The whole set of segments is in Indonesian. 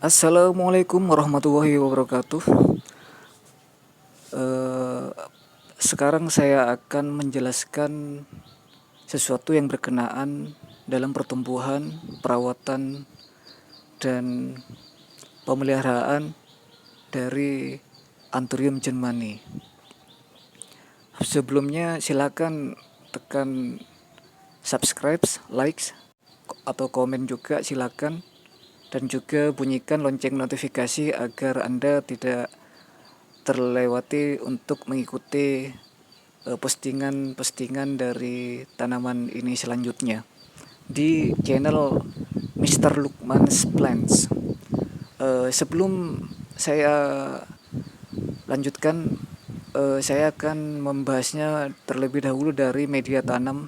Assalamualaikum warahmatullahi wabarakatuh. Eh, Sekarang saya akan menjelaskan sesuatu yang berkenaan dalam pertumbuhan, perawatan, dan pemeliharaan dari Anthurium genmani. Sebelumnya silakan tekan subscribe, likes, atau komen juga silakan, dan juga bunyikan lonceng notifikasi agar Anda tidak terlewati untuk mengikuti postingan-postingan dari tanaman ini selanjutnya di channel Mr. Lukman's Plants. Sebelum saya lanjutkan, saya akan membahasnya terlebih dahulu dari media tanam.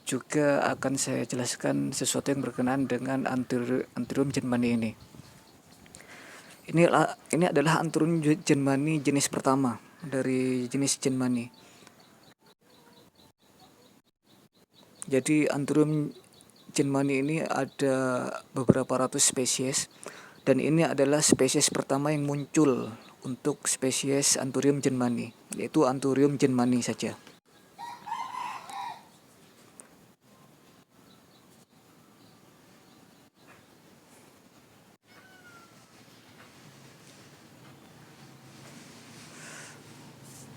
Juga akan saya jelaskan sesuatu yang berkenaan dengan Anthurium genmani ini. Ini adalah Anthurium genmani jenis pertama dari jenis genmani. Jadi Anthurium genmani ini ada beberapa ratus spesies, dan ini adalah spesies pertama yang muncul untuk spesies Anthurium genmani, yaitu Anthurium genmani saja.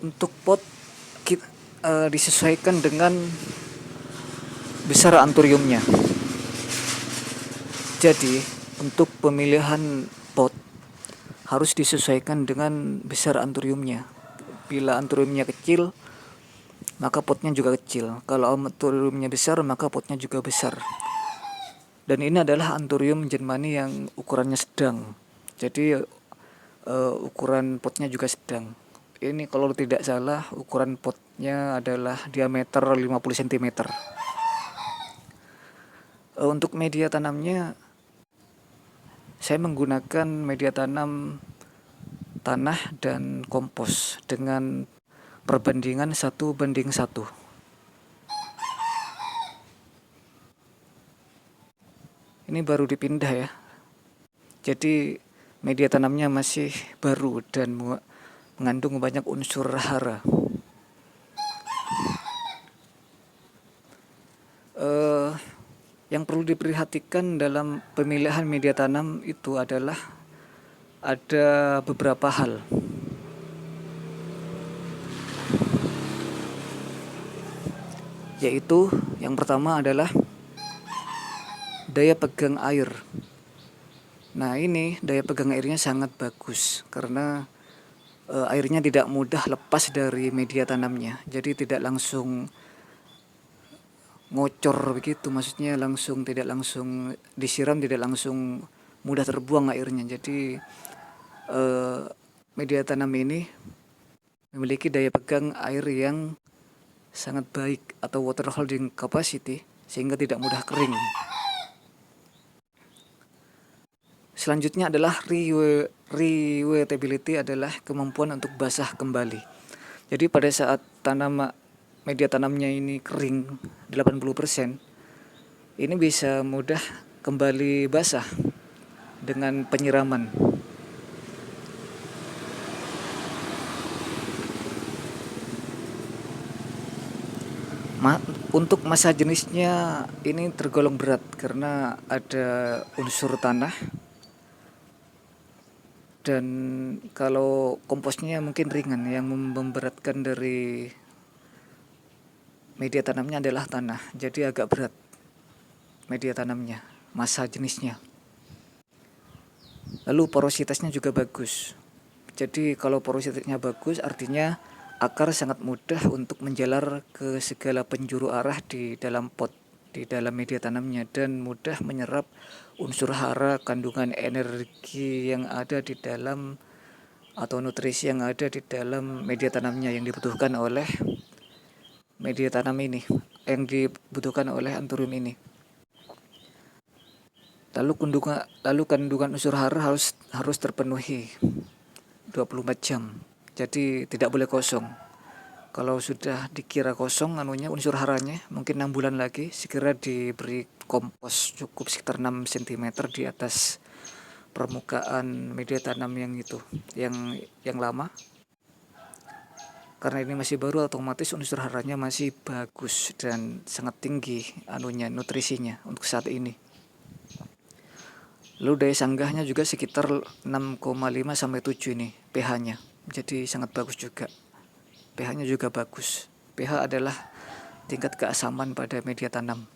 Untuk pot disesuaikan dengan besar anthuriumnya. Jadi untuk pemilihan pot harus disesuaikan dengan besar anthuriumnya. Bila anthuriumnya kecil, maka potnya juga kecil. Kalau anthuriumnya besar, maka potnya juga besar. Dan ini adalah Anthurium genmani yang ukurannya sedang. Jadi ukuran potnya juga sedang. Ini kalau tidak salah ukuran potnya adalah diameter 50 cm. Untuk media tanamnya, saya menggunakan media tanam tanah dan kompos dengan perbandingan 1:1. Ini baru dipindah ya. Jadi media tanamnya masih baru dan mengandung banyak unsur hara. Yang perlu diperhatikan dalam pemilihan media tanam itu adalah ada beberapa hal. Yaitu yang pertama adalah daya pegang air. Nah, ini daya pegang airnya sangat bagus karena airnya tidak mudah lepas dari media tanamnya. Jadi tidak langsung ngocor begitu, maksudnya tidak langsung disiram, tidak langsung mudah terbuang airnya. Jadi media tanam ini memiliki daya pegang air yang sangat baik atau water holding capacity sehingga tidak mudah kering. Selanjutnya adalah rewetability, adalah kemampuan untuk basah kembali. Jadi pada saat media tanamnya ini kering 80%, ini bisa mudah kembali basah dengan penyiraman. Untuk massa jenisnya ini tergolong berat karena ada unsur tanah, dan kalau komposnya mungkin ringan. Yang memberatkan dari media tanamnya adalah tanah, jadi agak berat media tanamnya, massa jenisnya. Lalu porositasnya juga bagus. Jadi kalau porositasnya bagus artinya akar sangat mudah untuk menjalar ke segala penjuru arah di dalam pot, di dalam media tanamnya, dan mudah menyerap unsur hara, kandungan energi yang ada di dalam atau nutrisi yang ada di dalam media tanamnya yang dibutuhkan oleh media tanam ini, yang dibutuhkan oleh Anthurium ini. Lalu kandungan unsur hara harus terpenuhi 24 jam. Jadi tidak boleh kosong. Kalau sudah dikira kosong unsur haranya, mungkin 6 bulan lagi segera diberi kompos cukup sekitar 6 cm di atas permukaan media tanam yang itu, yang lama. Karena ini masih baru, otomatis unsur haranya masih bagus dan sangat tinggi nutrisinya untuk saat ini. Lalu daya sanggahnya juga sekitar 6,5 sampai 7 ini pH-nya. Jadi sangat bagus juga. pH-nya juga bagus. pH adalah tingkat keasaman pada media tanam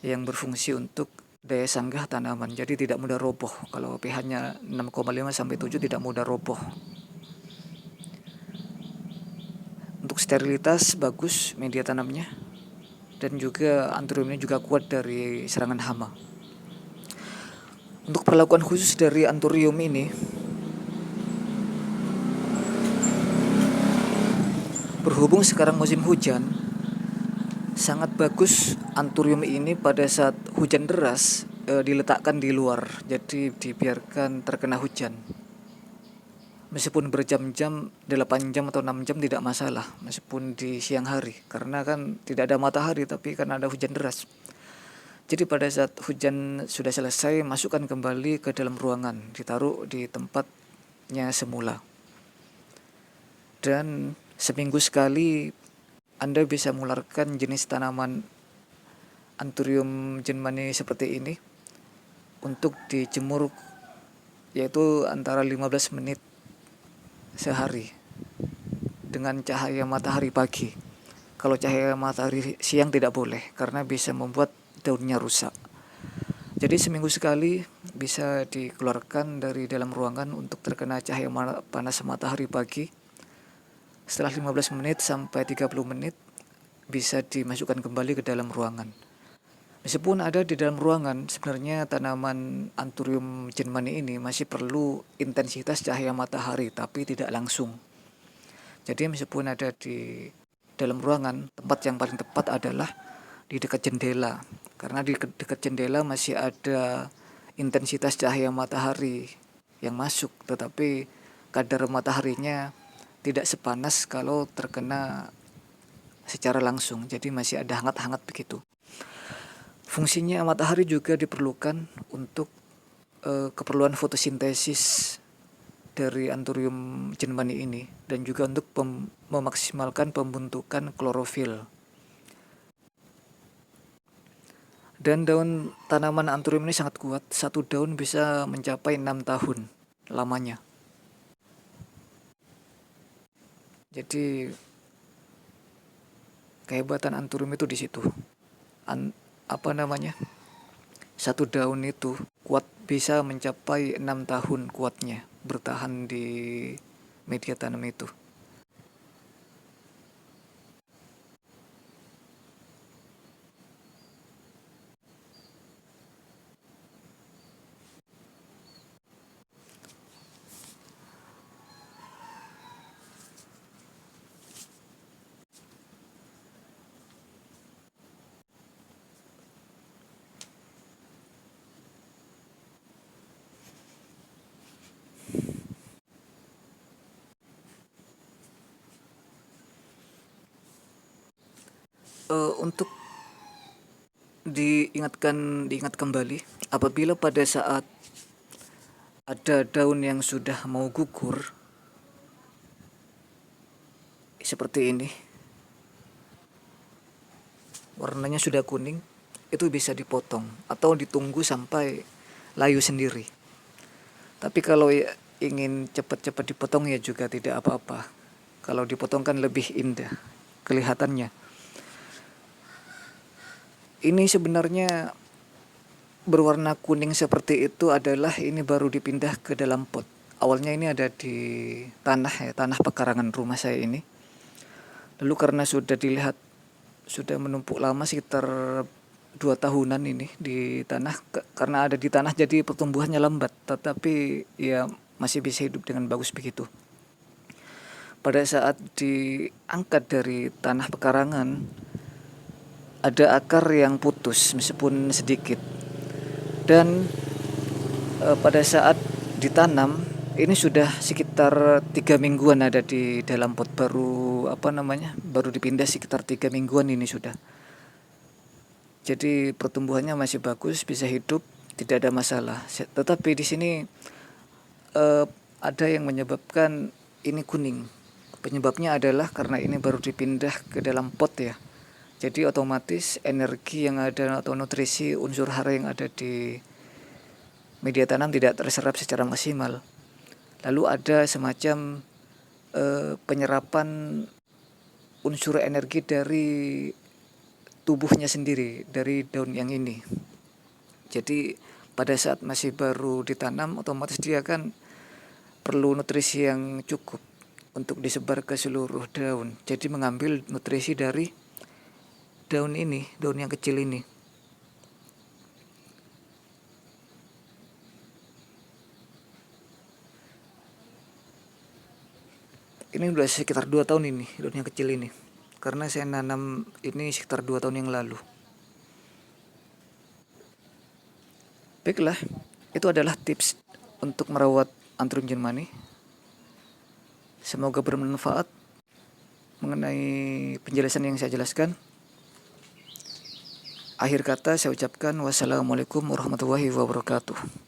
yang berfungsi untuk daya sanggah tanaman. Jadi tidak mudah roboh. Kalau pH-nya 6,5 sampai 7 tidak mudah roboh. Untuk sterilitas bagus media tanamnya, dan juga anthuriumnya juga kuat dari serangan hama. Untuk perlakuan khusus dari anthurium ini, berhubung sekarang musim hujan, sangat bagus anthurium ini pada saat hujan deras diletakkan di luar, jadi dibiarkan terkena hujan. Meskipun berjam-jam, 8 jam atau 6 jam tidak masalah, meskipun di siang hari, karena kan tidak ada matahari tapi karena ada hujan deras. Jadi pada saat hujan sudah selesai, masukkan kembali ke dalam ruangan, ditaruh di tempatnya semula. Dan seminggu sekali Anda bisa mengeluarkan jenis tanaman Anthurium genmani seperti ini untuk dijemur, yaitu antara 15 menit sehari dengan cahaya matahari pagi. Kalau cahaya matahari siang tidak boleh karena bisa membuat daunnya rusak. Jadi seminggu sekali bisa dikeluarkan dari dalam ruangan untuk terkena cahaya panas matahari pagi. Setelah 15 menit sampai 30 menit bisa dimasukkan kembali ke dalam ruangan. Meskipun ada di dalam ruangan, sebenarnya tanaman Anthurium genmani ini masih perlu intensitas cahaya matahari, tapi tidak langsung. Jadi meskipun ada di dalam ruangan, tempat yang paling tepat adalah di dekat jendela. Karena di dekat jendela masih ada intensitas cahaya matahari yang masuk, tetapi kadar mataharinya tidak sepanas kalau terkena secara langsung. Jadi masih ada hangat-hangat begitu. Fungsinya matahari juga diperlukan untuk keperluan fotosintesis dari Anthurium genmani ini, dan juga untuk memaksimalkan pembentukan klorofil. Dan daun tanaman Anthurium ini sangat kuat, satu daun bisa mencapai 6 tahun lamanya. Jadi kehebatan Anthurium itu di situ. Satu daun itu kuat, bisa mencapai 6 tahun kuatnya bertahan di media tanam itu. Untuk diingat kembali, apabila pada saat ada daun yang sudah mau gugur seperti ini, warnanya sudah kuning, itu bisa dipotong atau ditunggu sampai layu sendiri. Tapi kalau ingin cepat-cepat dipotong ya juga tidak apa-apa. Kalau dipotong kan lebih indah kelihatannya. Ini sebenarnya berwarna kuning seperti itu adalah ini baru dipindah ke dalam pot. Awalnya ini ada di tanah pekarangan rumah saya ini. Lalu karena sudah dilihat sudah menumpuk lama, sekitar 2 tahunan ini di tanah, karena ada di tanah jadi pertumbuhannya lambat, tetapi ya masih bisa hidup dengan bagus begitu. Pada saat diangkat dari tanah pekarangan, ada akar yang putus meskipun sedikit, dan pada saat ditanam Ini sudah sekitar 3 mingguan ada di dalam pot, baru baru dipindah sekitar 3 mingguan ini sudah. Jadi pertumbuhannya masih bagus, bisa hidup, tidak ada masalah. Tetapi di sini ada yang menyebabkan ini kuning. Penyebabnya adalah karena ini baru dipindah ke dalam pot ya. Jadi otomatis energi yang ada atau nutrisi unsur hara yang ada di media tanam tidak terserap secara maksimal. Lalu ada semacam penyerapan unsur energi dari tubuhnya sendiri, dari daun yang ini. Jadi pada saat masih baru ditanam, otomatis dia kan perlu nutrisi yang cukup untuk disebar ke seluruh daun. Jadi mengambil nutrisi dari daun ini, daun yang kecil ini. Ini udah sekitar 2 tahun ini, daun yang kecil ini. Karena saya nanam ini sekitar 2 tahun yang lalu. Baiklah, itu adalah tips untuk merawat Anthurium germani. Semoga bermanfaat mengenai penjelasan yang saya jelaskan. Akhir kata saya ucapkan wassalamualaikum warahmatullahi wabarakatuh.